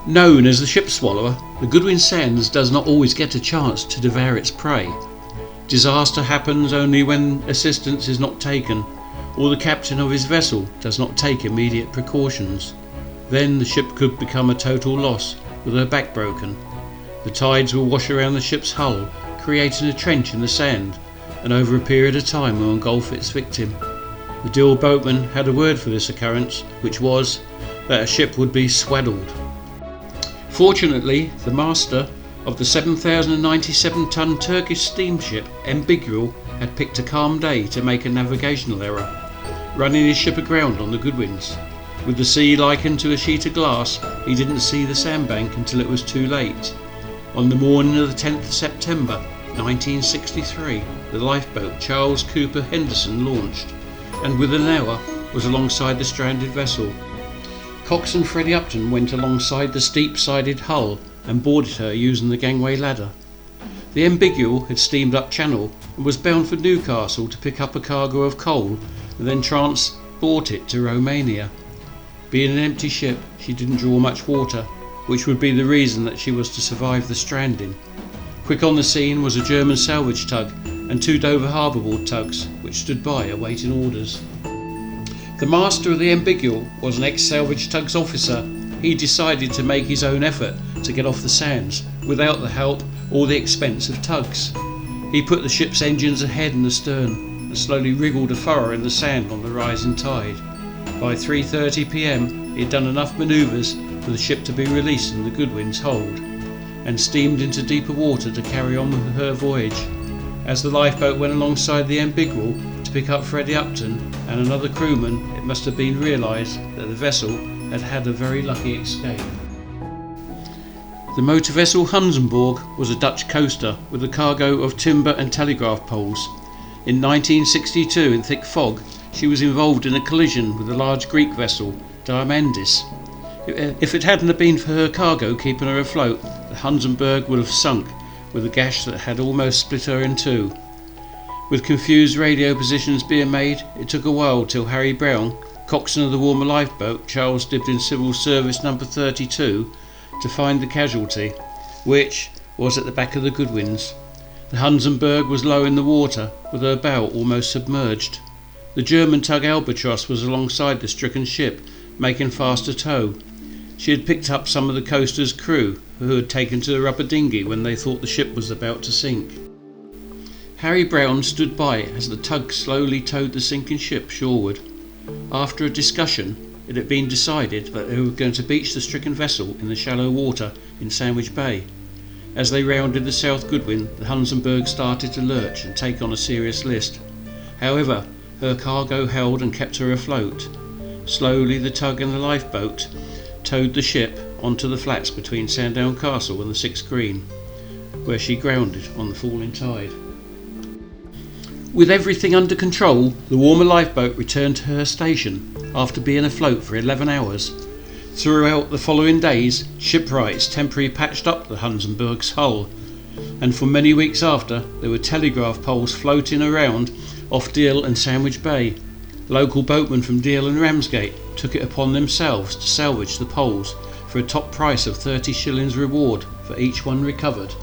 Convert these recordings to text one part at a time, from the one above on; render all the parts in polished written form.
Known as the ship swallower, the Goodwin Sands does not always get a chance to devour its prey. Disaster happens only when assistance is not taken, or the captain of his vessel does not take immediate precautions. Then the ship could become a total loss, with her back broken. The tides will wash around the ship's hull, creating a trench in the sand, and over a period of time will engulf its victim. The Deal boatman had a word for this occurrence, which was that a ship would be swaddled. Fortunately, the master of the 7,097-ton Turkish steamship Ambigule had picked a calm day to make a navigational error, running his ship aground on the Goodwins. With the sea likened to a sheet of glass, he didn't see the sandbank until it was too late. On the morning of the 10th of September 1963, the lifeboat Charles Cooper Henderson launched, and within an hour was alongside the stranded vessel. Coxswain Freddie Upton went alongside the steep-sided hull and boarded her using the gangway ladder. The Ambigule had steamed up channel and was bound for Newcastle to pick up a cargo of coal and then transport it to Romania. Being an empty ship, she didn't draw much water, which would be the reason that she was to survive the stranding. Quick on the scene was a German salvage tug and 2 Dover Harbour Board tugs, which stood by awaiting orders. The master of the Ambigule was an ex-salvage tugs officer. He decided to make his own effort to get off the sands without the help or the expense of tugs. He put the ship's engines ahead and astern and slowly wriggled a furrow in the sand on the rising tide. By 3:30 p.m. he had done enough manoeuvres for the ship to be released from the Goodwin's hold and steamed into deeper water to carry on with her voyage. As the lifeboat went alongside the Ambigule to pick up Freddie Upton and another crewman, it must have been realised that the vessel had had a very lucky escape. The motor vessel Hunsenborg was a Dutch coaster with a cargo of timber and telegraph poles. In 1962, in thick fog, she was involved in a collision with a large Greek vessel, Diamandis. If it hadn't been for her cargo keeping her afloat, the Hunsenborg would have sunk with a gash that had almost split her in two. With confused radio positions being made, it took a while till Harry Brown, coxswain of the Warmer lifeboat, Charles dibbed in Civil Service number 32, to find the casualty, which was at the back of the Goodwins. The Hunsenborg was low in the water, with her bow almost submerged. The German tug Albatross was alongside the stricken ship, making fast a tow. She had picked up some of the coaster's crew, who had taken to the rubber dinghy when they thought the ship was about to sink. Harry Brown stood by as the tug slowly towed the sinking ship shoreward. After a discussion, it had been decided that they were going to beach the stricken vessel in the shallow water in Sandwich Bay. As they rounded the South Goodwin, the Hunsenborg started to lurch and take on a serious list. However, her cargo held and kept her afloat. Slowly the tug and the lifeboat towed the ship onto the flats between Sandown Castle and the 6th Green, where she grounded on the falling tide. With everything under control, the Warmer lifeboat returned to her station after being afloat for 11 hours. Throughout the following days, shipwrights temporarily patched up the Hunsenborg's hull, and for many weeks after, there were telegraph poles floating around off Deal and Sandwich Bay. Local boatmen from Deal and Ramsgate took it upon themselves to salvage the poles for a top price of 30 shillings reward for each one recovered.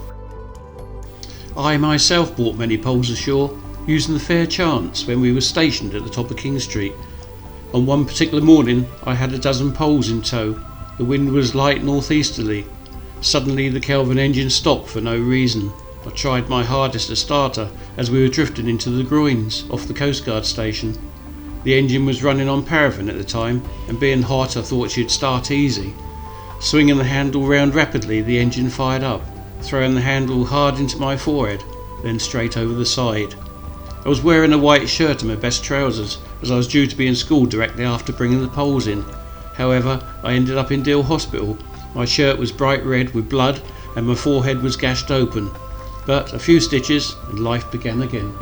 I myself brought many poles ashore, using the fair chance when we were stationed at the top of King Street. On one particular morning I had a dozen poles in tow. The wind was light northeasterly. Suddenly the Kelvin engine stopped for no reason. I tried my hardest to start her as we were drifting into the groins off the Coast Guard station. The engine was running on paraffin at the time, and being hot I thought she'd start easy. Swinging the handle round rapidly, the engine fired up, throwing the handle hard into my forehead, then straight over the side. I was wearing a white shirt and my best trousers, as I was due to be in school directly after bringing the poles in. However, I ended up in Deal Hospital. My shirt was bright red with blood and my forehead was gashed open. But a few stitches and life began again.